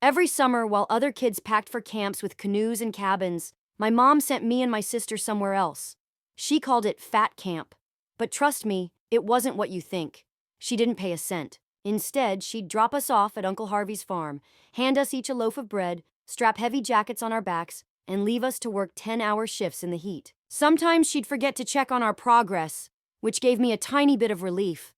Every summer, while other kids packed for camps with canoes and cabins, my mom sent me and my sister somewhere else. She called it Fat Camp. But trust me, it wasn't what you think. She didn't pay a cent. Instead, she'd drop us off at Uncle Harvey's farm, hand us each a loaf of bread, strap heavy jackets on our backs, and leave us to work 10-hour shifts in the heat. Sometimes she'd forget to check on our progress, which gave me a tiny bit of relief.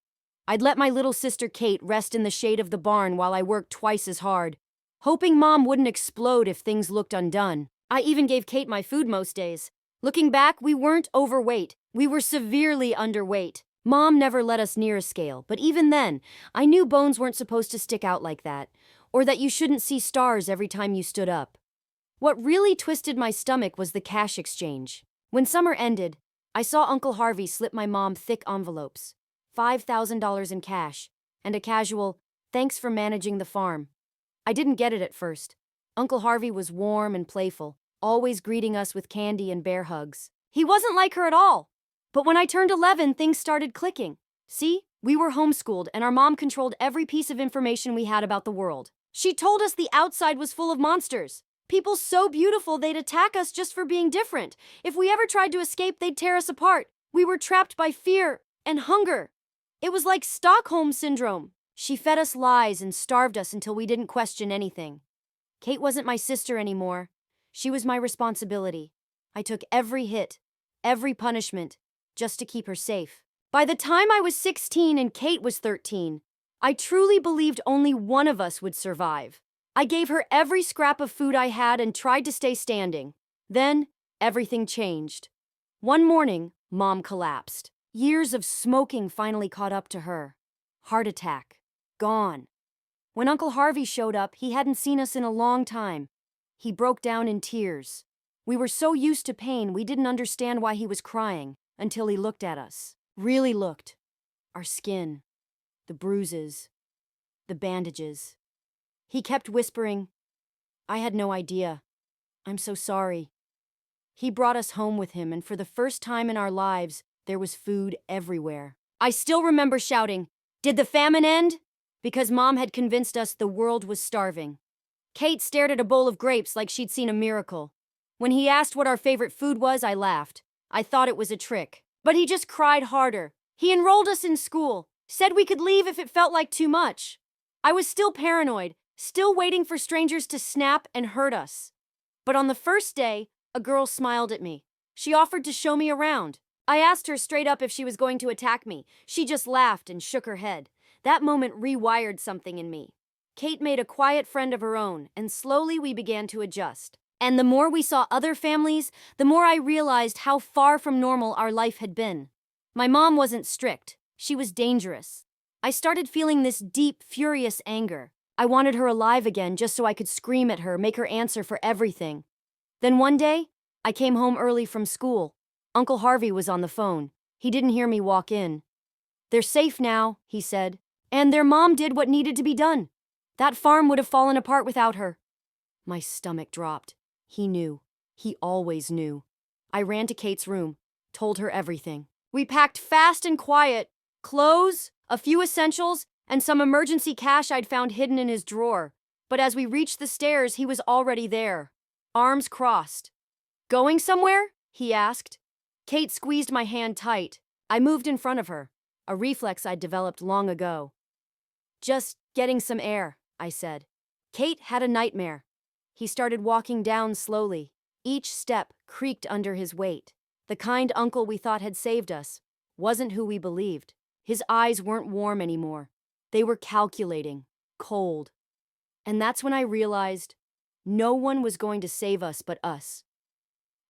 I'd let my little sister Kate rest in the shade of the barn while I worked twice as hard, hoping Mom wouldn't explode if things looked undone. I even gave Kate my food most days. Looking back, we weren't overweight. We were severely underweight. Mom never let us near a scale, but even then, I knew bones weren't supposed to stick out like that, or that you shouldn't see stars every time you stood up. What really twisted my stomach was the cash exchange. When summer ended, I saw Uncle Harvey slip my mom thick envelopes, $5,000 in cash, and a casual, "Thanks for managing the farm." I didn't get it at first. Uncle Harvey was warm and playful, always greeting us with candy and bear hugs. He wasn't like her at all. But when I turned 11, things started clicking. See, we were homeschooled and our mom controlled every piece of information we had about the world. She told us the outside was full of monsters. People so beautiful they'd attack us just for being different. If we ever tried to escape, they'd tear us apart. We were trapped by fear and hunger. It was like Stockholm Syndrome. She fed us lies and starved us until we didn't question anything. Kate wasn't my sister anymore. She was my responsibility. I took every hit, every punishment, just to keep her safe. By the time I was 16 and Kate was 13, I truly believed only one of us would survive. I gave her every scrap of food I had and tried to stay standing. Then, everything changed. One morning, Mom collapsed. Years of smoking finally caught up to her. Heart attack. Gone. When Uncle Harvey showed up, he hadn't seen us in a long time. He broke down in tears. We were so used to pain, we didn't understand why he was crying until he looked at us. Really looked. Our skin, the bruises, the bandages. He kept whispering, "I had no idea. I'm so sorry." He brought us home with him, and for the first time in our lives, there was food everywhere. I still remember shouting, "Did the famine end?" Because Mom had convinced us the world was starving. Kate stared at a bowl of grapes like she'd seen a miracle. When he asked what our favorite food was, I laughed. I thought it was a trick. But he just cried harder. He enrolled us in school, said we could leave if it felt like too much. I was still paranoid, still waiting for strangers to snap and hurt us. But on the first day, a girl smiled at me. She offered to show me around. I asked her straight up if she was going to attack me. She just laughed and shook her head. That moment rewired something in me. Kate made a quiet friend of her own, and slowly we began to adjust. And the more we saw other families, the more I realized how far from normal our life had been. My mom wasn't strict. She was dangerous. I started feeling this deep, furious anger. I wanted her alive again just so I could scream at her, make her answer for everything. Then one day, I came home early from school. Uncle Harvey was on the phone. He didn't hear me walk in. "They're safe now," he said. "And their mom did what needed to be done. That farm would have fallen apart without her." My stomach dropped. He knew. He always knew. I ran to Kate's room, told her everything. We packed fast and quiet. Clothes, a few essentials, and some emergency cash I'd found hidden in his drawer. But as we reached the stairs, he was already there, arms crossed. "Going somewhere?" he asked. Kate squeezed my hand tight. I moved in front of her, a reflex I'd developed long ago. "Just getting some air," I said. Kate had a nightmare. He started walking down slowly. Each step creaked under his weight. The kind uncle we thought had saved us wasn't who we believed. His eyes weren't warm anymore. They were calculating, cold. And that's when I realized no one was going to save us but us.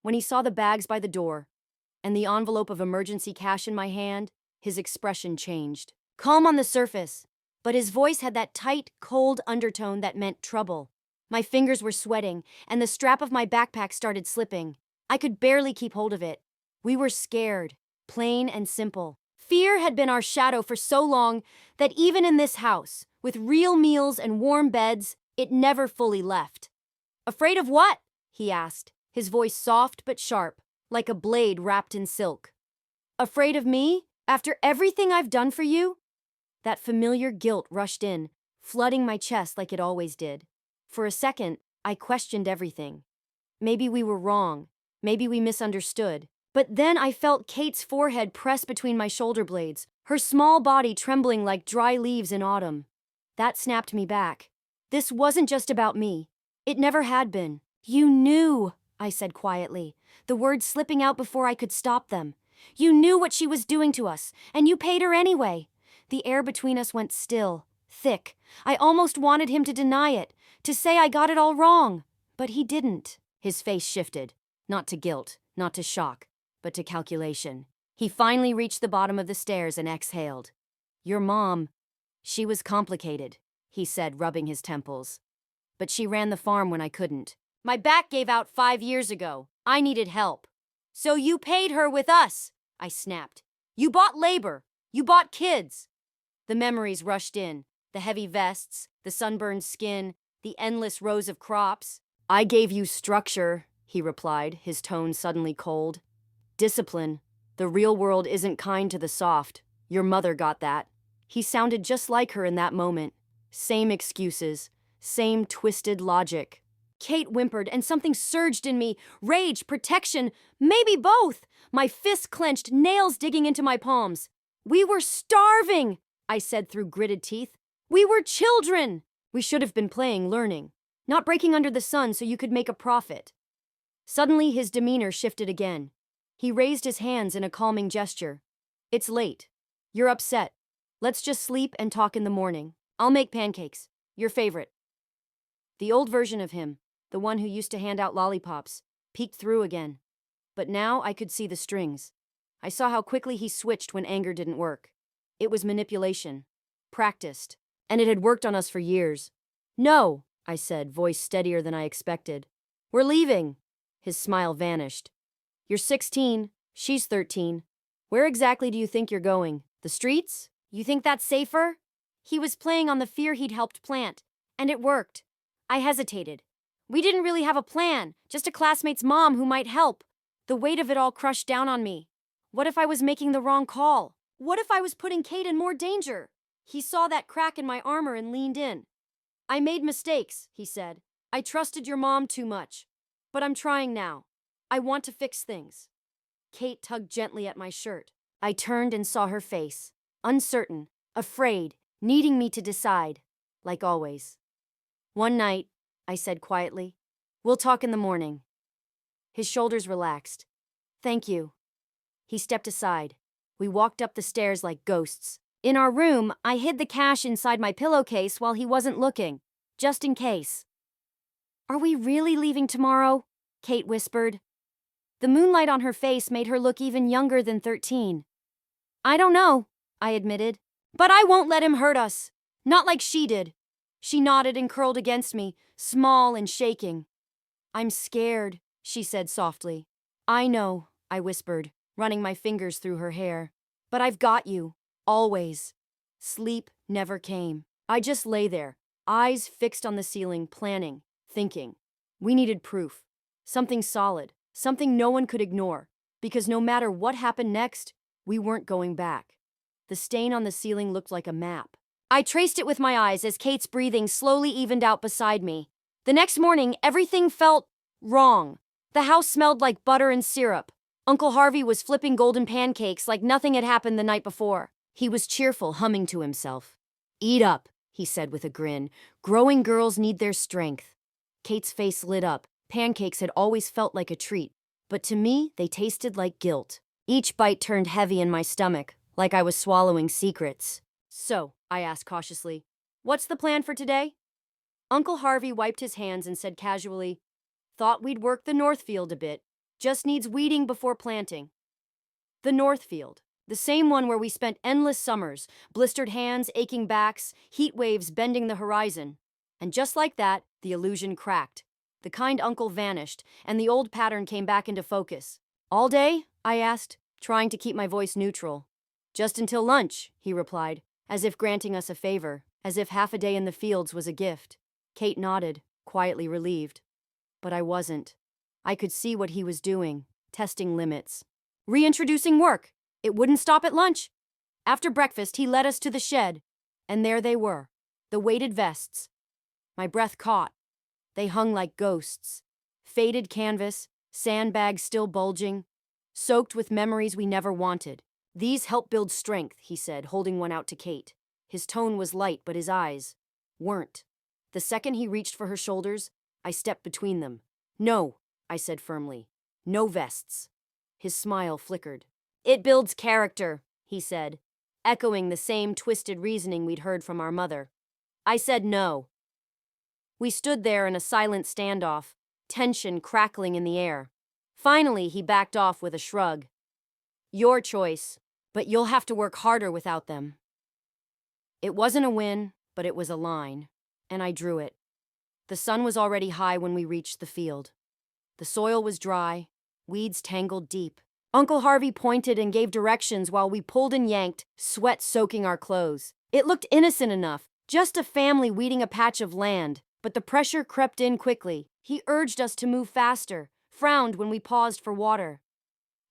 When he saw the bags by the door and the envelope of emergency cash in my hand, his expression changed. Calm on the surface, but his voice had that tight, cold undertone that meant trouble. My fingers were sweating, and the strap of my backpack started slipping. I could barely keep hold of it. We were scared, plain and simple. Fear had been our shadow for so long that even in this house, with real meals and warm beds, it never fully left. "Afraid of what?" he asked, his voice soft but sharp, like a blade wrapped in silk. "Afraid of me? After everything I've done for you?" That familiar guilt rushed in, flooding my chest like it always did. For a second, I questioned everything. Maybe we were wrong. Maybe we misunderstood. But then I felt Kate's forehead press between my shoulder blades, her small body trembling like dry leaves in autumn. That snapped me back. This wasn't just about me. It never had been. You knew, I said quietly, the words slipping out before I could stop them. You knew what she was doing to us, and you paid her anyway. The air between us went still, thick. I almost wanted him to deny it, to say I got it all wrong. But he didn't. His face shifted, not to guilt, not to shock, but to calculation. He finally reached the bottom of the stairs and exhaled. Your mom, she was complicated, he said, rubbing his temples. But she ran the farm when I couldn't. My back gave out 5 years ago. I needed help. So you paid her with us, I snapped. You bought labor. You bought kids. The memories rushed in. The heavy vests, the sunburned skin, the endless rows of crops. I gave you structure, he replied, his tone suddenly cold. Discipline. The real world isn't kind to the soft. Your mother got that. He sounded just like her in that moment. Same excuses. Same twisted logic. Kate whimpered, and something surged in me. Rage, protection, maybe both. My fists clenched, nails digging into my palms. We were starving, I said through gritted teeth. We were children. We should have been playing, learning. Not breaking under the sun so you could make a profit. Suddenly his demeanor shifted again. He raised his hands in a calming gesture. It's late. You're upset. Let's just sleep and talk in the morning. I'll make pancakes. Your favorite. The old version of him, the one who used to hand out lollipops, peeked through again. But now I could see the strings. I saw how quickly he switched when anger didn't work. It was manipulation. Practiced. And it had worked on us for years. No, I said, voice steadier than I expected. We're leaving. His smile vanished. You're 16. She's 13. Where exactly do you think you're going? The streets? You think that's safer? He was playing on the fear he'd helped plant. And it worked. I hesitated. We didn't really have a plan, just a classmate's mom who might help. The weight of it all crushed down on me. What if I was making the wrong call? What if I was putting Kate in more danger? He saw that crack in my armor and leaned in. I made mistakes, he said. I trusted your mom too much. But I'm trying now. I want to fix things. Kate tugged gently at my shirt. I turned and saw her face. Uncertain, afraid, needing me to decide. Like always. One night, I said quietly, we'll talk in the morning. His shoulders relaxed. Thank you. He stepped aside. We walked up the stairs like ghosts. In our room, I hid the cash inside my pillowcase while he wasn't looking, just in case. Are we really leaving tomorrow? Kate whispered. The moonlight on her face made her look even younger than 13. I don't know, I admitted. But I won't let him hurt us. Not like she did. She nodded and curled against me, small and shaking. I'm scared, she said softly. I know, I whispered, running my fingers through her hair. But I've got you, always. Sleep never came. I just lay there, eyes fixed on the ceiling, planning, thinking. We needed proof. Something solid, something no one could ignore, because no matter what happened next, we weren't going back. The stain on the ceiling looked like a map. I traced it with my eyes as Kate's breathing slowly evened out beside me. The next morning, everything felt wrong. The house smelled like butter and syrup. Uncle Harvey was flipping golden pancakes like nothing had happened the night before. He was cheerful, humming to himself. Eat up, he said with a grin. Growing girls need their strength. Kate's face lit up. Pancakes had always felt like a treat, but to me, they tasted like guilt. Each bite turned heavy in my stomach, like I was swallowing secrets. So, I asked cautiously, what's the plan for today? Uncle Harvey wiped his hands and said casually, thought we'd work the north field a bit. Just needs weeding before planting. The north field, the same one where we spent endless summers, blistered hands, aching backs, heat waves bending the horizon. And just like that, the illusion cracked. The kind uncle vanished, and the old pattern came back into focus. All day? I asked, trying to keep my voice neutral. Just until lunch, he replied, as if granting us a favor, as if half a day in the fields was a gift. Kate nodded, quietly relieved. But I wasn't. I could see what he was doing, testing limits. Reintroducing work. It wouldn't stop at lunch. After breakfast, he led us to the shed. And there they were, the weighted vests. My breath caught. They hung like ghosts. Faded canvas, sandbags still bulging, soaked with memories we never wanted. These help build strength, he said, holding one out to Kate. His tone was light, but his eyes weren't. The second he reached for her shoulders, I stepped between them. No, I said firmly. No vests. His smile flickered. It builds character, he said, echoing the same twisted reasoning we'd heard from our mother. I said no. We stood there in a silent standoff, tension crackling in the air. Finally, he backed off with a shrug. Your choice, but you'll have to work harder without them. It wasn't a win, but it was a line, and I drew it. The sun was already high when we reached the field. The soil was dry, weeds tangled deep. Uncle Harvey pointed and gave directions while we pulled and yanked, sweat soaking our clothes. It looked innocent enough, just a family weeding a patch of land, but the pressure crept in quickly. He urged us to move faster, frowned when we paused for water.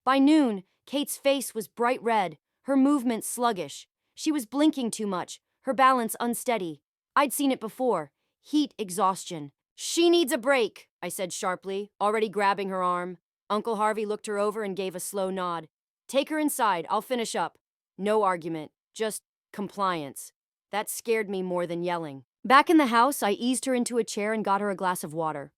By noon, Kate's face was bright red, her movements sluggish. She was blinking too much, her balance unsteady. I'd seen it before. Heat exhaustion. She needs a break, I said sharply, already grabbing her arm. Uncle Harvey looked her over and gave a slow nod. Take her inside, I'll finish up. No argument, just compliance. That scared me more than yelling. Back in the house, I eased her into a chair and got her a glass of water.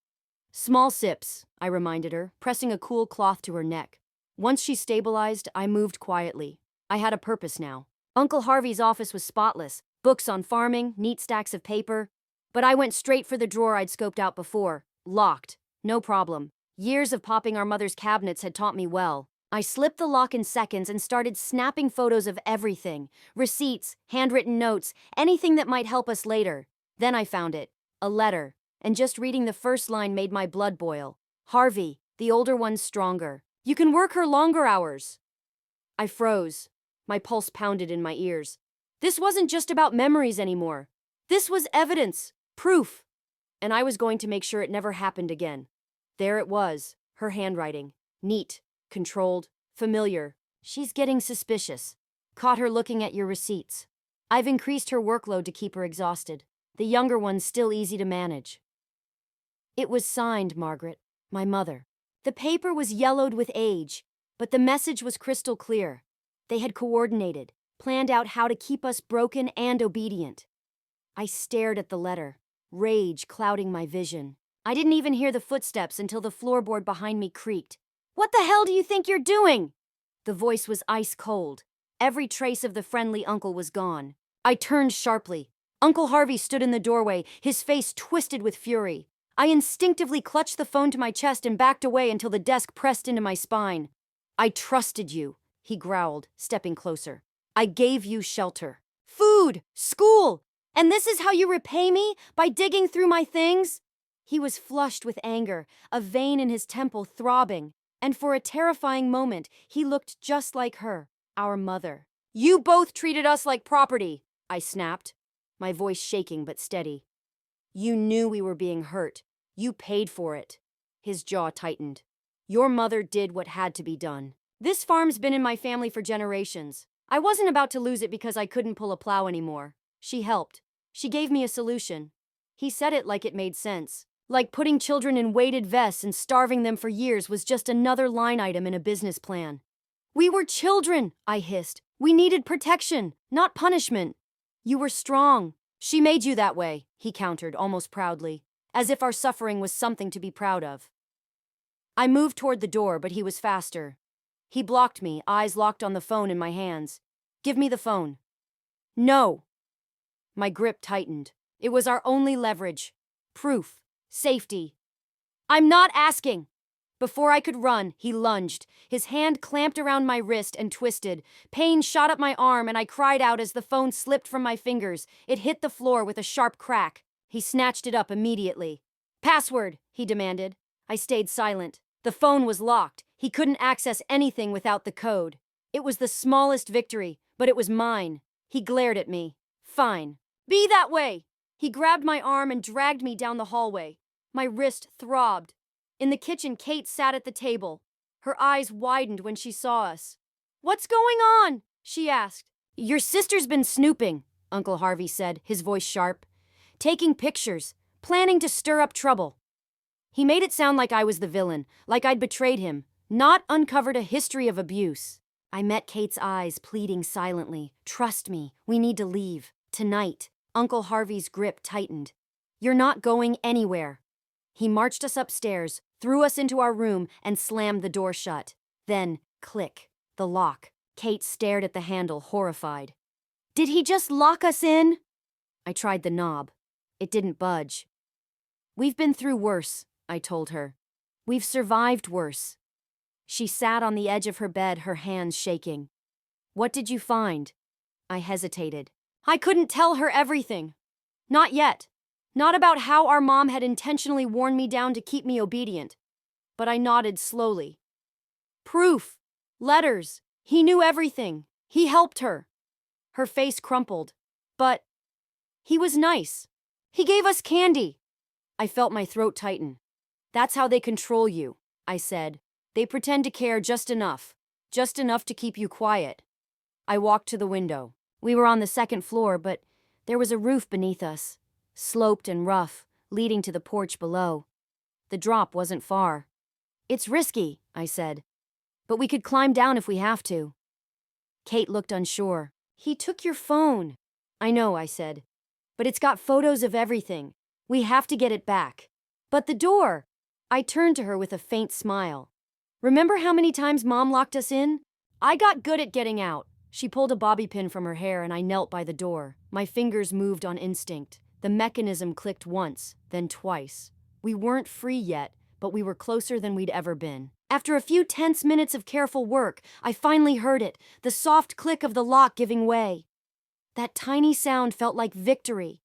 Small sips, I reminded her, pressing a cool cloth to her neck. Once she stabilized, I moved quietly. I had a purpose now. Uncle Harvey's office was spotless, books on farming, neat stacks of paper. But I went straight for the drawer I'd scoped out before. Locked. No problem. Years of popping our mother's cabinets had taught me well. I slipped the lock in seconds and started snapping photos of everything. Receipts, handwritten notes, anything that might help us later. Then I found it. A letter. And just reading the first line made my blood boil. Harvey, the older one's stronger. You can work her longer hours. I froze. My pulse pounded in my ears. This wasn't just about memories anymore. This was evidence, proof. And I was going to make sure it never happened again. There it was, her handwriting. Neat, controlled, familiar. She's getting suspicious. Caught her looking at your receipts. I've increased her workload to keep her exhausted. The younger one's still easy to manage. It was signed, Margaret, my mother. The paper was yellowed with age, but the message was crystal clear. They had coordinated, planned out how to keep us broken and obedient. I stared at the letter, rage clouding my vision. I didn't even hear the footsteps until the floorboard behind me creaked. What the hell do you think you're doing? The voice was ice cold. Every trace of the friendly uncle was gone. I turned sharply. Uncle Harvey stood in the doorway, his face twisted with fury. I instinctively clutched the phone to my chest and backed away until the desk pressed into my spine. I trusted you, he growled, stepping closer. I gave you shelter, food, school, and this is how you repay me? By digging through my things? He was flushed with anger, a vein in his temple throbbing, and for a terrifying moment, he looked just like her, our mother. You both treated us like property, I snapped, my voice shaking but steady. You knew we were being hurt. You paid for it. His jaw tightened. Your mother did what had to be done. This farm's been in my family for generations. I wasn't about to lose it because I couldn't pull a plow anymore. She helped. She gave me a solution. He said it like it made sense. Like putting children in weighted vests and starving them for years was just another line item in a business plan. We were children, I hissed. We needed protection, not punishment. You were strong. She made you that way, he countered, almost proudly, as if our suffering was something to be proud of. I moved toward the door, but he was faster. He blocked me, eyes locked on the phone in my hands. Give me the phone. No. My grip tightened. It was our only leverage. Proof. Safety. I'm not asking. Before I could run, he lunged. His hand clamped around my wrist and twisted. Pain shot up my arm and I cried out as the phone slipped from my fingers. It hit the floor with a sharp crack. He snatched it up immediately. Password, he demanded. I stayed silent. The phone was locked. He couldn't access anything without the code. It was the smallest victory, but it was mine. He glared at me. Fine. Be that way. He grabbed my arm and dragged me down the hallway. My wrist throbbed. In the kitchen, Kate sat at the table. Her eyes widened when she saw us. What's going on? She asked. Your sister's been snooping, Uncle Harvey said, his voice sharp. Taking pictures, planning to stir up trouble. He made it sound like I was the villain, like I'd betrayed him, not uncovered a history of abuse. I met Kate's eyes, pleading silently. Trust me, we need to leave. Tonight. Uncle Harvey's grip tightened. You're not going anywhere. He marched us upstairs, threw us into our room, and slammed the door shut. Then, click, the lock. Kate stared at the handle, horrified. Did he just lock us in? I tried the knob. It didn't budge. We've been through worse, I told her. We've survived worse. She sat on the edge of her bed, her hands shaking. What did you find? I hesitated. I couldn't tell her everything. Not yet. Not about how our mom had intentionally worn me down to keep me obedient. But I nodded slowly. Proof. Letters. He knew everything. He helped her. Her face crumpled. But he was nice. He gave us candy. I felt my throat tighten. That's how they control you, I said. They pretend to care just enough to keep you quiet. I walked to the window. We were on the second floor, but there was a roof beneath us, sloped and rough, leading to the porch below. The drop wasn't far. It's risky, I said, but we could climb down if we have to. Kate looked unsure. He took your phone. I know, I said, but it's got photos of everything. We have to get it back. But the door. I turned to her with a faint smile. Remember how many times Mom locked us in? I got good at getting out. She pulled a bobby pin from her hair and I knelt by the door. My fingers moved on instinct. The mechanism clicked once, then twice. We weren't free yet, but we were closer than we'd ever been. After a few tense minutes of careful work, I finally heard it, the soft click of the lock giving way. That tiny sound felt like victory,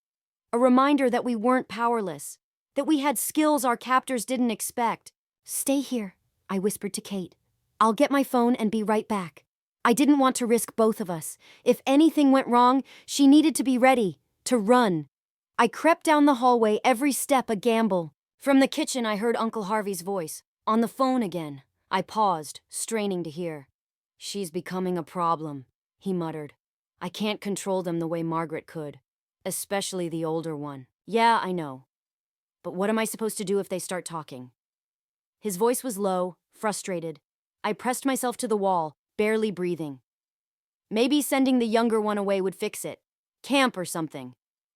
a reminder that we weren't powerless, that we had skills our captors didn't expect. Stay here, I whispered to Kate. I'll get my phone and be right back. I didn't want to risk both of us. If anything went wrong, she needed to be ready, to run. I crept down the hallway, every step a gamble. From the kitchen, I heard Uncle Harvey's voice. On the phone again. I paused, straining to hear. She's becoming a problem, he muttered. I can't control them the way Margaret could, especially the older one. Yeah, I know. But what am I supposed to do if they start talking? His voice was low, frustrated. I pressed myself to the wall, barely breathing. Maybe sending the younger one away would fix it. Camp or something.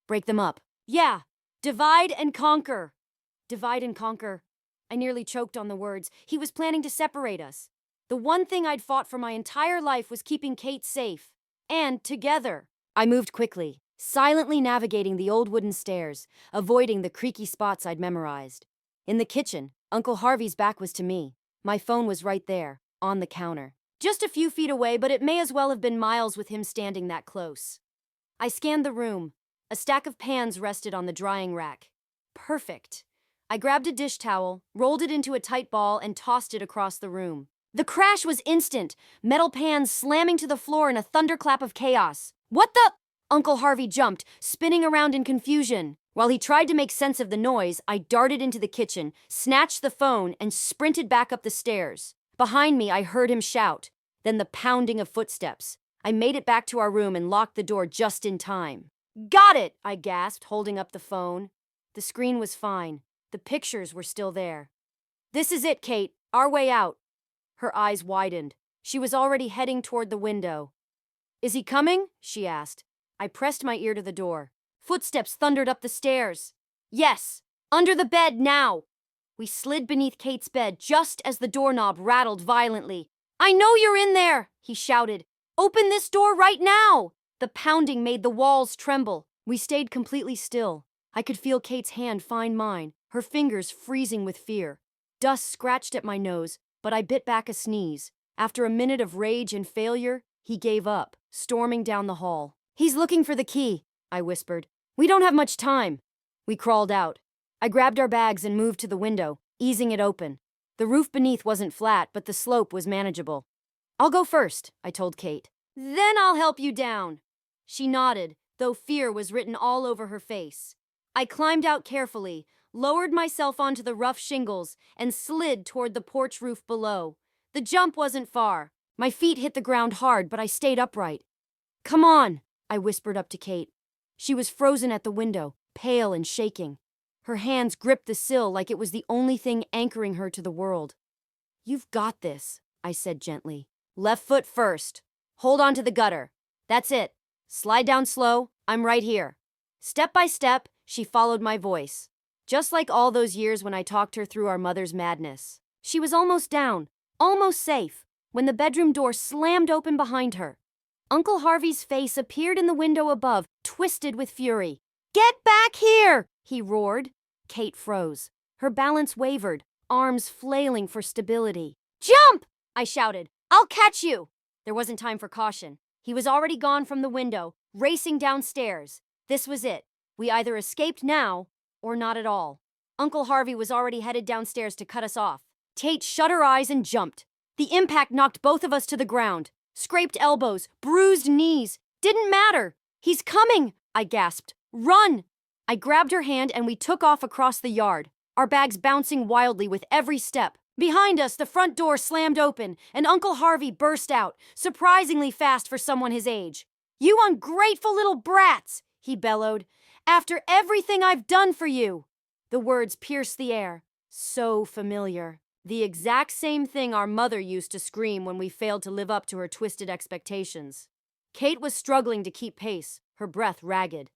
Break them up. Yeah, divide and conquer. Divide and conquer. I nearly choked on the words. He was planning to separate us. The one thing I'd fought for my entire life was keeping Kate safe. And together. I moved quickly, silently navigating the old wooden stairs, avoiding the creaky spots I'd memorized. In the kitchen, Uncle Harvey's back was to me. My phone was right there, on the counter. Just a few feet away, but it may as well have been miles with him standing that close. I scanned the room. A stack of pans rested on the drying rack. Perfect. I grabbed a dish towel, rolled it into a tight ball, and tossed it across the room. The crash was instant, metal pans slamming to the floor in a thunderclap of chaos. What the? Uncle Harvey jumped, spinning around in confusion. While he tried to make sense of the noise, I darted into the kitchen, snatched the phone, and sprinted back up the stairs. Behind me, I heard him shout, then the pounding of footsteps. I made it back to our room and locked the door just in time. Got it, I gasped, holding up the phone. The screen was fine. The pictures were still there. This is it, Kate. Our way out. Her eyes widened. She was already heading toward the window. Is he coming? She asked. I pressed my ear to the door. Footsteps thundered up the stairs. Yes, under the bed now. We slid beneath Kate's bed just as the doorknob rattled violently. I know you're in there, he shouted. Open this door right now. The pounding made the walls tremble. We stayed completely still. I could feel Kate's hand find mine, her fingers freezing with fear. Dust scratched at my nose, but I bit back a sneeze. After a minute of rage and failure, he gave up, storming down the hall. He's looking for the key, I whispered. We don't have much time. We crawled out. I grabbed our bags and moved to the window, easing it open. The roof beneath wasn't flat, but the slope was manageable. I'll go first, I told Kate. Then I'll help you down. She nodded, though fear was written all over her face. I climbed out carefully, lowered myself onto the rough shingles, and slid toward the porch roof below. The jump wasn't far. My feet hit the ground hard, but I stayed upright. Come on, I whispered up to Kate. She was frozen at the window, pale and shaking. Her hands gripped the sill like it was the only thing anchoring her to the world. "You've got this," I said gently. "Left foot first. Hold on to the gutter. That's it. Slide down slow. I'm right here." Step by step, she followed my voice. Just like all those years when I talked her through our mother's madness. She was almost down, almost safe, when the bedroom door slammed open behind her. Uncle Harvey's face appeared in the window above, twisted with fury. "Get back here!" he roared. Kate froze. Her balance wavered, arms flailing for stability. "Jump!" I shouted. "I'll catch you!" There wasn't time for caution. He was already gone from the window, racing downstairs. This was it. We either escaped now, or not at all. Uncle Harvey was already headed downstairs to cut us off. Tate shut her eyes and jumped. The impact knocked both of us to the ground. Scraped elbows, bruised knees. Didn't matter. "He's coming!" I gasped. "Run!" I grabbed her hand and we took off across the yard, our bags bouncing wildly with every step. Behind us, the front door slammed open, and Uncle Harvey burst out, surprisingly fast for someone his age. "You ungrateful little brats!" he bellowed. "After everything I've done for you!" The words pierced the air. So familiar. The exact same thing our mother used to scream when we failed to live up to her twisted expectations. Kate was struggling to keep pace, her breath ragged.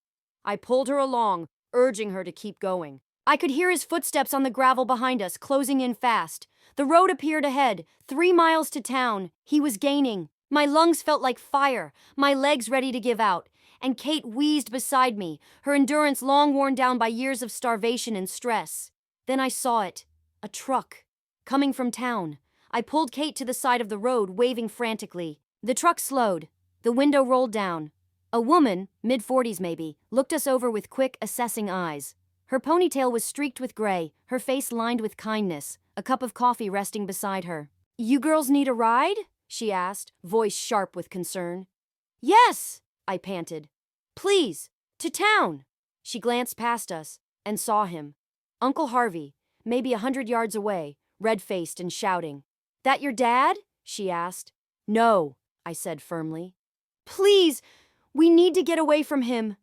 I pulled her along, urging her to keep going. I could hear his footsteps on the gravel behind us, closing in fast. The road appeared ahead, 3 miles to town. He was gaining. My lungs felt like fire, my legs ready to give out. And Kate wheezed beside me, her endurance long worn down by years of starvation and stress. Then I saw it. A truck. Coming from town. I pulled Kate to the side of the road, waving frantically. The truck slowed. The window rolled down. A woman, mid-40s maybe, looked us over with quick, assessing eyes. Her ponytail was streaked with gray, her face lined with kindness, a cup of coffee resting beside her. "You girls need a ride?" she asked, voice sharp with concern. "Yes!" I panted. "Please, to town!" She glanced past us and saw him. Uncle Harvey, maybe 100 yards away, red-faced and shouting. "That your dad?" she asked. "No," I said firmly. "Please, we need to get away from him."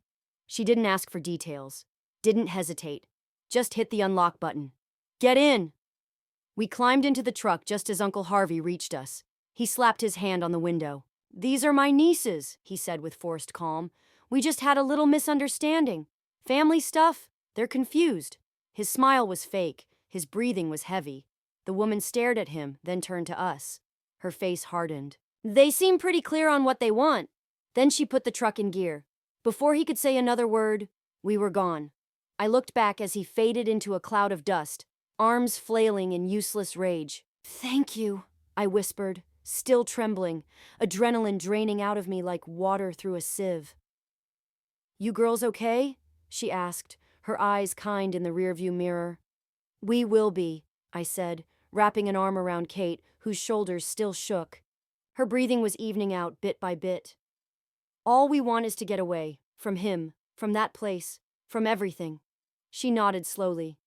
She didn't ask for details, didn't hesitate, just hit the unlock button. "Get in!" We climbed into the truck just as Uncle Harvey reached us. He slapped his hand on the window. "These are my nieces," he said with forced calm. "We just had a little misunderstanding. Family stuff, they're confused." His smile was fake, his breathing was heavy. The woman stared at him, then turned to us. Her face hardened. "They seem pretty clear on what they want." Then she put the truck in gear. Before he could say another word, we were gone. I looked back as he faded into a cloud of dust, arms flailing in useless rage. "Thank you," I whispered, still trembling, adrenaline draining out of me like water through a sieve. "You girls okay?" she asked, her eyes kind in the rearview mirror. "We will be," I said, wrapping an arm around Kate, whose shoulders still shook. Her breathing was evening out bit by bit. "All we want is to get away, from him, from that place, from everything." She nodded slowly.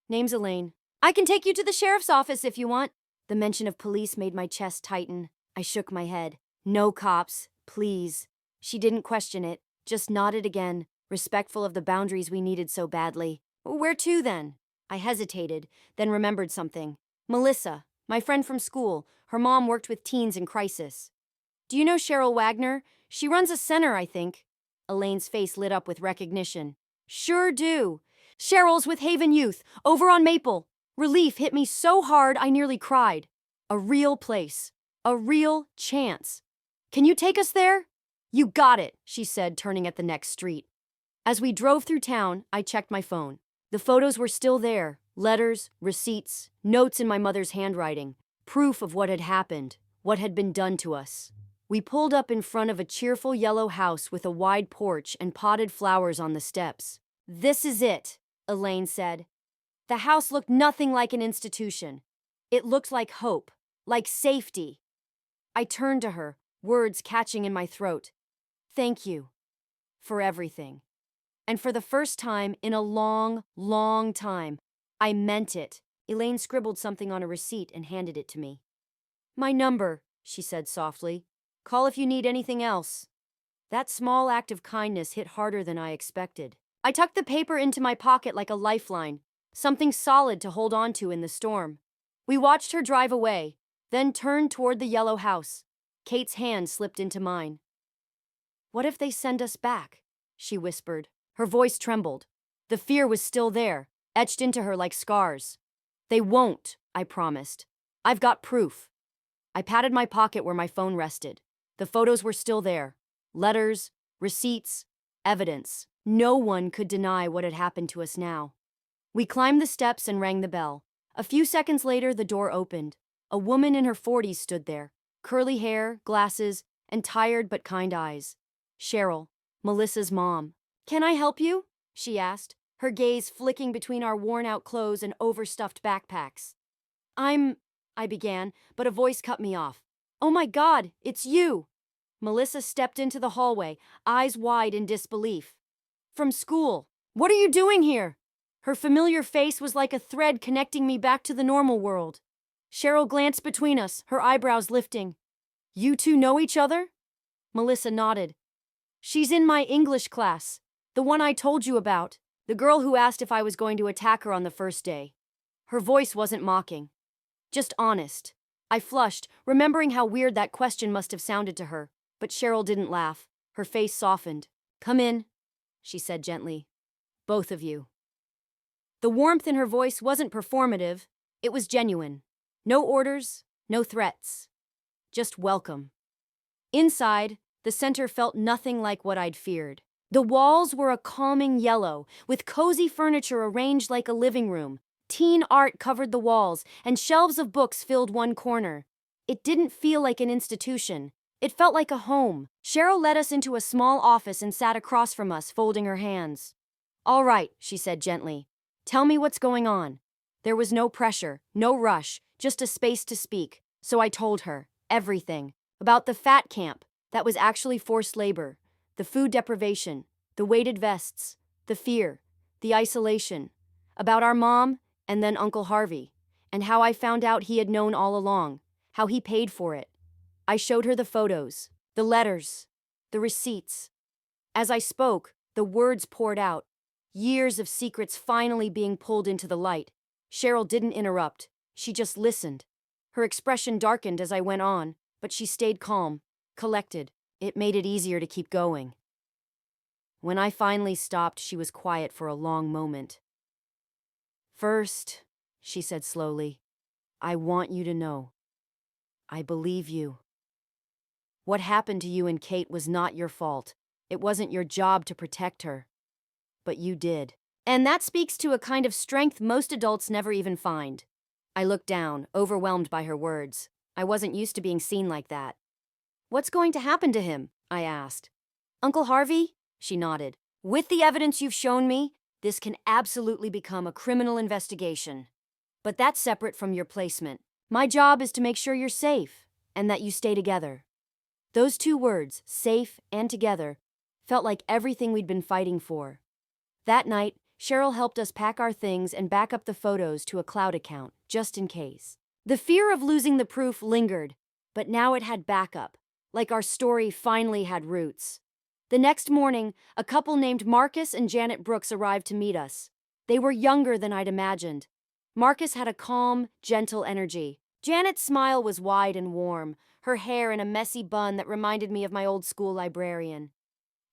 "Name's Elaine. I can take you to the sheriff's office if you want." The mention of police made my chest tighten. I shook my head. "No cops, please." She didn't question it, just nodded again, respectful of the boundaries we needed so badly. "Where to then?" I hesitated, then remembered something. "Melissa, my friend from school. Her mom worked with teens in crisis." "Do you know Cheryl Wagner? She runs a center, I think." Elaine's face lit up with recognition. "Sure do. Cheryl's with Haven Youth, over on Maple." Relief hit me so hard I nearly cried. A real place. A real chance. "Can you take us there?" "You got it," she said, turning at the next street. As we drove through town, I checked my phone. The photos were still there. Letters, receipts, notes in my mother's handwriting. Proof of what had happened, what had been done to us. We pulled up in front of a cheerful yellow house with a wide porch and potted flowers on the steps. "This is it," Elaine said. The house looked nothing like an institution. It looked like hope, like safety. I turned to her, words catching in my throat. "Thank you. For everything." And for the first time in a long, long time, I meant it. Elaine scribbled something on a receipt and handed it to me. "My number," she said softly. "Call if you need anything else." That small act of kindness hit harder than I expected. I tucked the paper into my pocket like a lifeline, something solid to hold on to in the storm. We watched her drive away, then turned toward the yellow house. Kate's hand slipped into mine. "What if they send us back?" she whispered. Her voice trembled. The fear was still there, etched into her like scars. "They won't," I promised. "I've got proof." I patted my pocket where my phone rested. The photos were still there. Letters, receipts, evidence. No one could deny what had happened to us now. We climbed the steps and rang the bell. A few seconds later, the door opened. A woman in her 40s stood there. Curly hair, glasses, and tired but kind eyes. Cheryl, Melissa's mom. "Can I help you?" she asked, her gaze flicking between our worn-out clothes and overstuffed backpacks. I began, but a voice cut me off. "Oh my God, it's you!" Melissa stepped into the hallway, eyes wide in disbelief. "From school. What are you doing here?" Her familiar face was like a thread connecting me back to the normal world. Cheryl glanced between us, her eyebrows lifting. "You two know each other?" Melissa nodded. "She's in my English class, the one I told you about, the girl who asked if I was going to attack her on the first day." Her voice wasn't mocking, just honest. I flushed, remembering how weird that question must have sounded to her, but Cheryl didn't laugh. Her face softened. "Come in," she said gently. "Both of you." The warmth in her voice wasn't performative, it was genuine. No orders, no threats. Just welcome. Inside, the center felt nothing like what I'd feared. The walls were a calming yellow, with cozy furniture arranged like a living room. Teen art covered the walls, and shelves of books filled one corner. It didn't feel like an institution. It felt like a home. Cheryl led us into a small office and sat across from us, folding her hands. "All right," she said gently. "Tell me what's going on." There was no pressure, no rush, just a space to speak. So I told her everything. About the fat camp, that was actually forced labor, the food deprivation, the weighted vests, the fear, the isolation. About our mom, and then Uncle Harvey, and how I found out he had known all along, how he paid for it. I showed her the photos, the letters, the receipts. As I spoke, the words poured out, years of secrets finally being pulled into the light. Cheryl didn't interrupt, she just listened. Her expression darkened as I went on, but she stayed calm, collected. It made it easier to keep going. When I finally stopped, she was quiet for a long moment. "First," she said slowly, "I want you to know. I believe you. What happened to you and Kate was not your fault. It wasn't your job to protect her. But you did. And that speaks to a kind of strength most adults never even find." I looked down, overwhelmed by her words. I wasn't used to being seen like that. "What's going to happen to him?" I asked. "Uncle Harvey?" She nodded. "With the evidence you've shown me, this can absolutely become a criminal investigation. But that's separate from your placement. My job is to make sure you're safe, and that you stay together." Those two words, safe and together, felt like everything we'd been fighting for. That night, Cheryl helped us pack our things and back up the photos to a cloud account, just in case. The fear of losing the proof lingered, but now it had backup, like our story finally had roots. The next morning, a couple named Marcus and Janet Brooks arrived to meet us. They were younger than I'd imagined. Marcus had a calm, gentle energy. Janet's smile was wide and warm, her hair in a messy bun that reminded me of my old school librarian.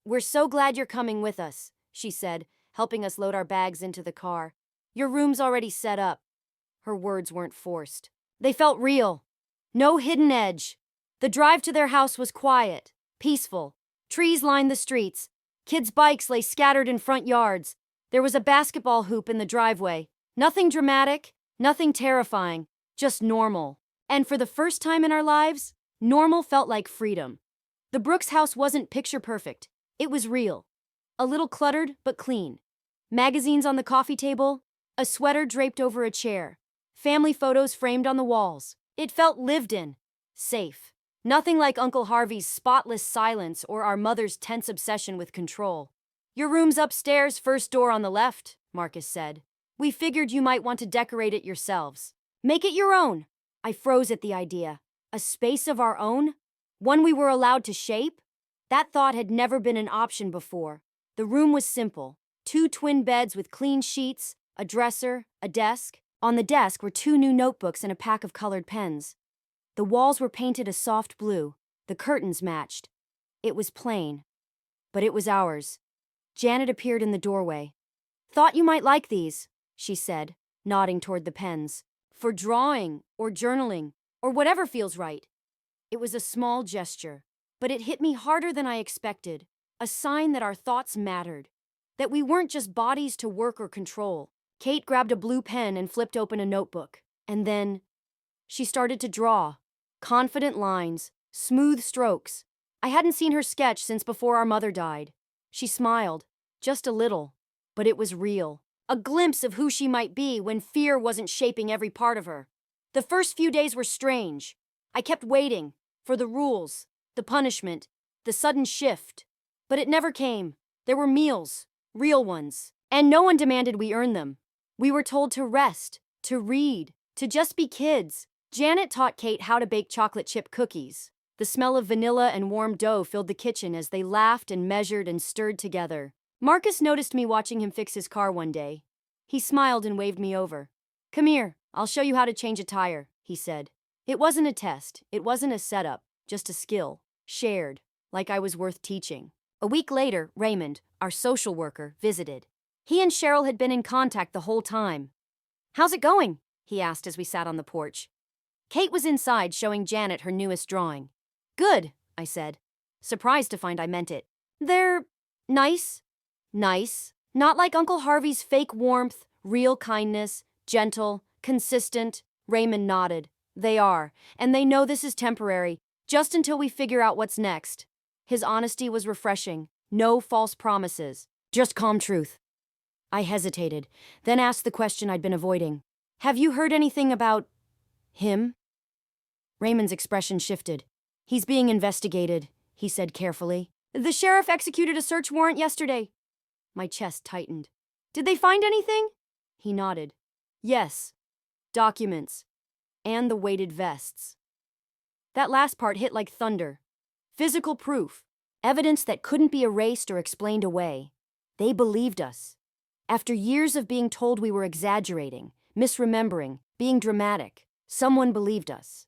"We're so glad you're coming with us," she said, helping us load our bags into the car. "Your room's already set up." Her words weren't forced. They felt real. No hidden edge. The drive to their house was quiet, peaceful. Trees lined the streets. Kids' bikes lay scattered in front yards. There was a basketball hoop in the driveway. Nothing dramatic, nothing terrifying, just normal. And for the first time in our lives, normal felt like freedom. The Brooks house wasn't picture perfect. It was real. A little cluttered, but clean. Magazines on the coffee table, a sweater draped over a chair, family photos framed on the walls. It felt lived in, safe. Nothing like Uncle Harvey's spotless silence or our mother's tense obsession with control. "Your room's upstairs, first door on the left," Marcus said. "We figured you might want to decorate it yourselves. Make it your own." I froze at the idea. A space of our own? One we were allowed to shape? That thought had never been an option before. The room was simple. 2 twin beds with clean sheets, a dresser, a desk. On the desk were 2 new notebooks and a pack of colored pens. The walls were painted a soft blue. The curtains matched. It was plain, but it was ours. Janet appeared in the doorway. "Thought you might like these," she said, nodding toward the pens. "For drawing, or journaling, or whatever feels right." It was a small gesture, but it hit me harder than I expected. A sign that our thoughts mattered. That we weren't just bodies to work or control. Kate grabbed a blue pen and flipped open a notebook. And then she started to draw. Confident lines, smooth strokes. I hadn't seen her sketch since before our mother died. She smiled, just a little, but it was real. A glimpse of who she might be when fear wasn't shaping every part of her. The first few days were strange. I kept waiting for the rules, the punishment, the sudden shift. But it never came. There were meals, real ones, and no one demanded we earn them. We were told to rest, to read, to just be kids. Janet taught Kate how to bake chocolate chip cookies. The smell of vanilla and warm dough filled the kitchen as they laughed and measured and stirred together. Marcus noticed me watching him fix his car one day. He smiled and waved me over. "Come here, I'll show you how to change a tire," he said. It wasn't a test, it wasn't a setup, just a skill, shared, like I was worth teaching. A week later, Raymond, our social worker, visited. He and Cheryl had been in contact the whole time. "How's it going?" he asked as we sat on the porch. Kate was inside showing Janet her newest drawing. "Good," I said, surprised to find I meant it. "They're nice. Nice. Not like Uncle Harvey's fake warmth, real kindness, gentle, consistent." Raymond nodded. "They are, and they know this is temporary, just until we figure out what's next." His honesty was refreshing. No false promises, just calm truth. I hesitated, then asked the question I'd been avoiding. "Have you heard anything about him?" Raymond's expression shifted. "He's being investigated," he said carefully. "The sheriff executed a search warrant yesterday." My chest tightened. "Did they find anything?" He nodded. "Yes. Documents. And the weighted vests." That last part hit like thunder. Physical proof. Evidence that couldn't be erased or explained away. They believed us. After years of being told we were exaggerating, misremembering, being dramatic, someone believed us.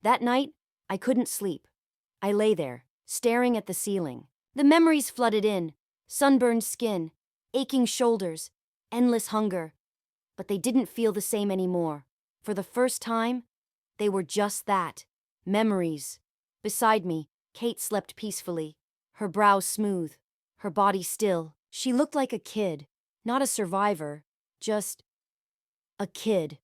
That night, I couldn't sleep. I lay there, staring at the ceiling. The memories flooded in. Sunburned skin, aching shoulders, endless hunger. But they didn't feel the same anymore. For the first time, they were just that. Memories. Beside me, Kate slept peacefully, her brow smooth, her body still. She looked like a kid, not a survivor, just a kid.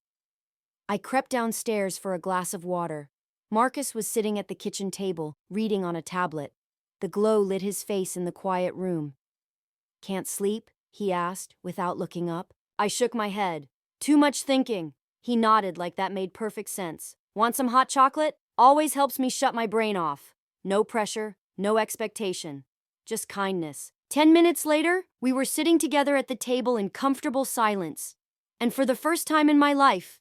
I crept downstairs for a glass of water. Marcus was sitting at the kitchen table, reading on a tablet. The glow lit his face in the quiet room. "Can't sleep?" he asked, without looking up. I shook my head. "Too much thinking." He nodded like that made perfect sense. "Want some hot chocolate? Always helps me shut my brain off." No pressure, no expectation. Just kindness. 10 minutes later, we were sitting together at the table in comfortable silence. And for the first time in my life,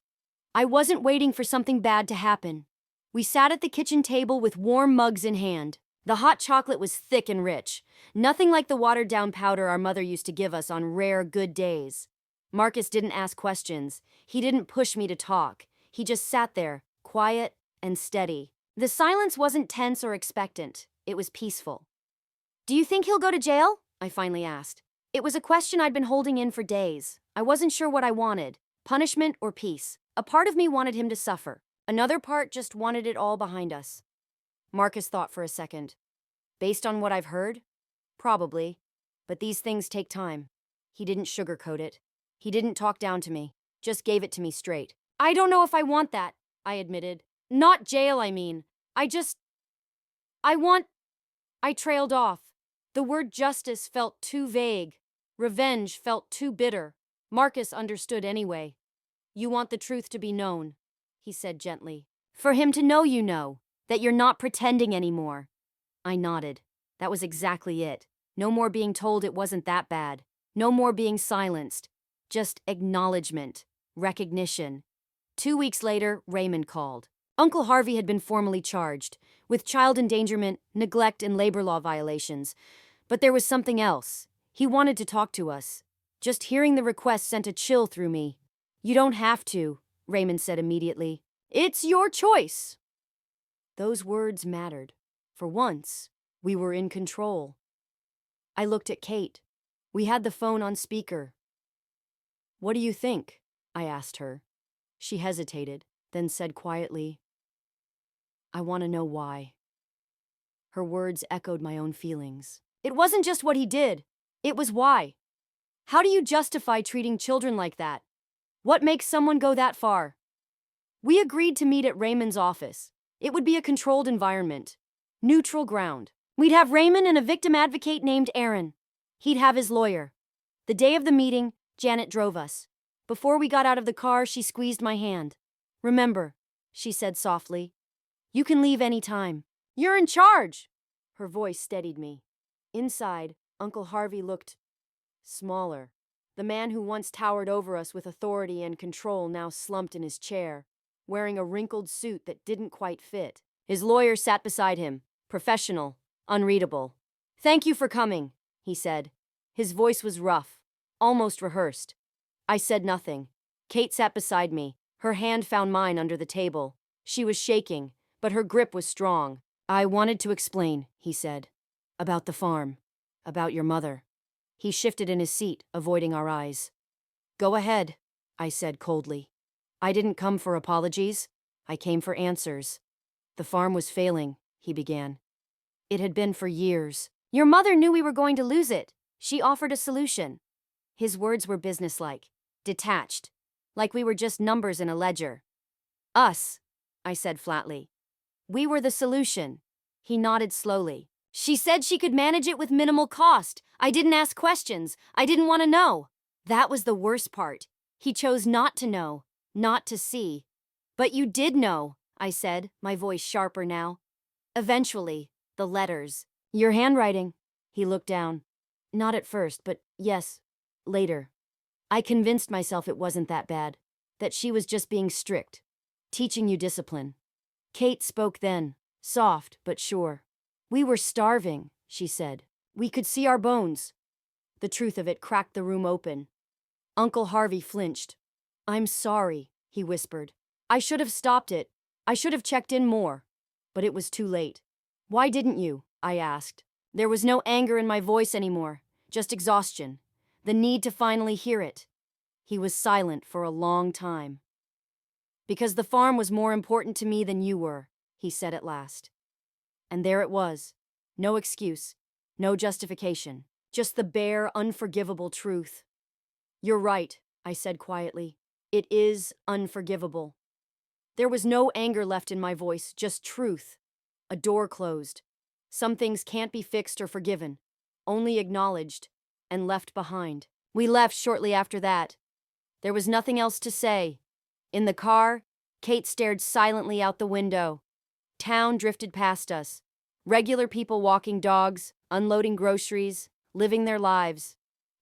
I wasn't waiting for something bad to happen. We sat at the kitchen table with warm mugs in hand. The hot chocolate was thick and rich, nothing like the watered-down powder our mother used to give us on rare, good days. Marcus didn't ask questions. He didn't push me to talk. He just sat there, quiet and steady. The silence wasn't tense or expectant. It was peaceful. "Do you think he'll go to jail?" I finally asked. It was a question I'd been holding in for days. I wasn't sure what I wanted, punishment or peace. A part of me wanted him to suffer. Another part just wanted it all behind us. Marcus thought for a second. "Based on what I've heard? Probably. But these things take time." He didn't sugarcoat it. He didn't talk down to me. Just gave it to me straight. "I don't know if I want that," I admitted. "Not jail, I mean. I trailed off. The word justice felt too vague. Revenge felt too bitter. Marcus understood anyway. "You want the truth to be known," he said gently. "For him to know you know, that you're not pretending anymore." I nodded. That was exactly it. No more being told it wasn't that bad. No more being silenced. Just acknowledgement, recognition. 2 weeks later, Raymond called. Uncle Harvey had been formally charged with child endangerment, neglect, and labor law violations. But there was something else. He wanted to talk to us. Just hearing the request sent a chill through me. You don't have to, Raymond said immediately. It's your choice. Those words mattered. For once, we were in control. I looked at Kate. We had the phone on speaker. What do you think? I asked her. She hesitated, then said quietly, I want to know why. Her words echoed my own feelings. It wasn't just what he did. It was why. How do you justify treating children like that? What makes someone go that far? We agreed to meet at Raymond's office. It would be a controlled environment. Neutral ground. We'd have Raymond and a victim advocate named Aaron. He'd have his lawyer. The day of the meeting, Janet drove us. Before we got out of the car, she squeezed my hand. Remember, she said softly, you can leave any time. You're in charge. Her voice steadied me. Inside, Uncle Harvey looked smaller. The man who once towered over us with authority and control now slumped in his chair, wearing a wrinkled suit that didn't quite fit. His lawyer sat beside him, professional, unreadable. Thank you for coming, he said. His voice was rough, almost rehearsed. I said nothing. Kate sat beside me. Her hand found mine under the table. She was shaking, but her grip was strong. I wanted to explain, he said. About the farm. About your mother. He shifted in his seat, avoiding our eyes. Go ahead, I said coldly. I didn't come for apologies. I came for answers. The farm was failing, he began. It had been for years. Your mother knew we were going to lose it. She offered a solution. His words were businesslike, detached, like we were just numbers in a ledger. Us, I said flatly. We were the solution. He nodded slowly. She said she could manage it with minimal cost. I didn't ask questions. I didn't want to know. That was the worst part. He chose not to know, not to see. But you did know, I said, my voice sharper now. Eventually, the letters. Your handwriting. He looked down. Not at first, but yes, later. I convinced myself it wasn't that bad, that she was just being strict, teaching you discipline. Kate spoke then, soft but sure. We were starving, she said. We could see our bones. The truth of it cracked the room open. Uncle Harvey flinched. I'm sorry, he whispered. I should have stopped it. I should have checked in more. But it was too late. Why didn't you? I asked. There was no anger in my voice anymore, just exhaustion, the need to finally hear it. He was silent for a long time. Because the farm was more important to me than you were, he said at last. And there it was. No excuse, no justification, just the bare, unforgivable truth. You're right, I said quietly. It is unforgivable. There was no anger left in my voice, just truth. A door closed. Some things can't be fixed or forgiven, only acknowledged and left behind. We left shortly after that. There was nothing else to say. In the car, Kate stared silently out the window. Town drifted past us. Regular people walking dogs, unloading groceries, living their lives.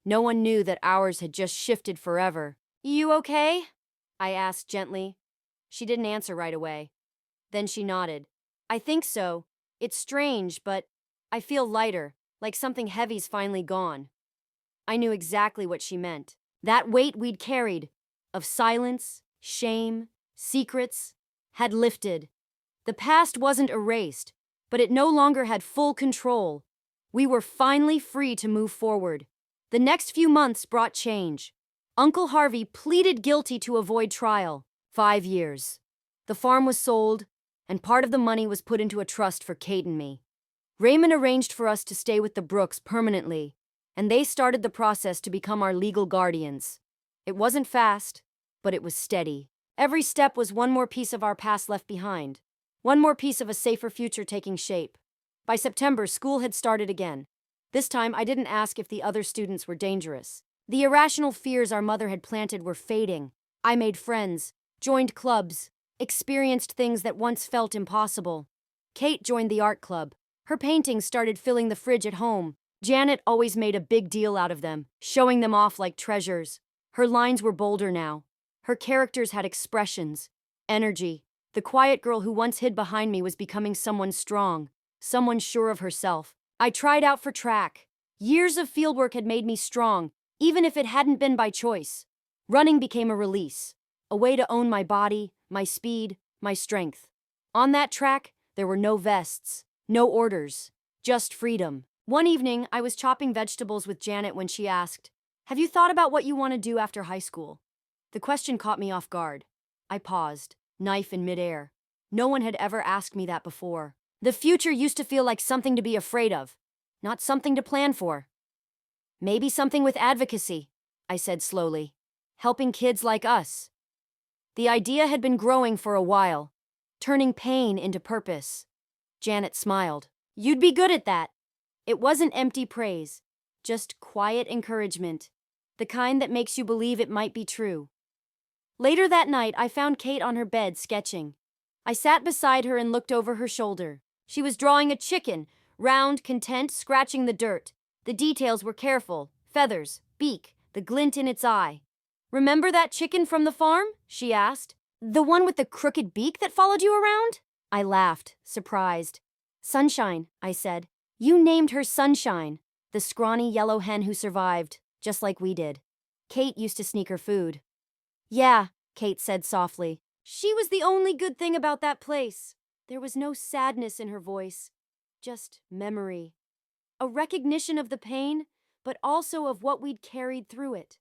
No one knew that ours had just shifted forever. You okay? I asked gently. She didn't answer right away. Then she nodded. I think so. It's strange, but I feel lighter, like something heavy's finally gone. I knew exactly what she meant. That weight we'd carried, of silence, shame, secrets, had lifted. The past wasn't erased, but it no longer had full control. We were finally free to move forward. The next few months brought change. Uncle Harvey pleaded guilty to avoid trial. 5 years. The farm was sold, and part of the money was put into a trust for Kate and me. Raymond arranged for us to stay with the Brooks permanently, and they started the process to become our legal guardians. It wasn't fast, but it was steady. Every step was one more piece of our past left behind, one more piece of a safer future taking shape. By September, school had started again. This time, I didn't ask if the other students were dangerous. The irrational fears our mother had planted were fading. I made friends, joined clubs, experienced things that once felt impossible. Kate joined the art club. Her paintings started filling the fridge at home. Janet always made a big deal out of them, showing them off like treasures. Her lines were bolder now. Her characters had expressions, energy. The quiet girl who once hid behind me was becoming someone strong, someone sure of herself. I tried out for track. Years of fieldwork had made me strong, even if it hadn't been by choice. Running became a release, a way to own my body, my speed, my strength. On that track, there were no vests, no orders, just freedom. One evening, I was chopping vegetables with Janet when she asked, "Have you thought about what you want to do after high school?" The question caught me off guard. I paused, knife in midair. No one had ever asked me that before. The future used to feel like something to be afraid of, not something to plan for. Maybe something with advocacy, I said slowly. Helping kids like us. The idea had been growing for a while, turning pain into purpose. Janet smiled. You'd be good at that. It wasn't empty praise, just quiet encouragement, the kind that makes you believe it might be true. Later that night, I found Kate on her bed sketching. I sat beside her and looked over her shoulder. She was drawing a chicken, round, content, scratching the dirt. The details were careful: feathers, beak, the glint in its eye. "Remember that chicken from the farm?" she asked. "The one with the crooked beak that followed you around?" I laughed, surprised. "Sunshine," I said. "You named her Sunshine, the scrawny yellow hen who survived, just like we did. Kate used to sneak her food." "Yeah," Kate said softly. "She was the only good thing about that place." There was no sadness in her voice, just memory. A recognition of the pain, but also of what we'd carried through it.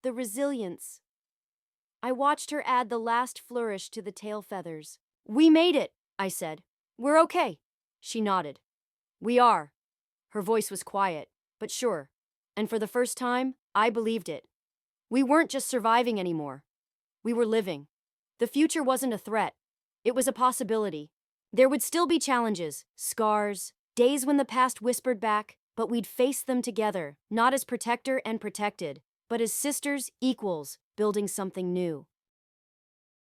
The resilience. I watched her add the last flourish to the tail feathers. "We made it," I said. "We're okay." She nodded. "We are." Her voice was quiet, but sure. And for the first time, I believed it. We weren't just surviving anymore. We were living. The future wasn't a threat. It was a possibility. There would still be challenges, scars, days when the past whispered back, but we'd face them together, not as protector and protected, but as sisters, equals, building something new.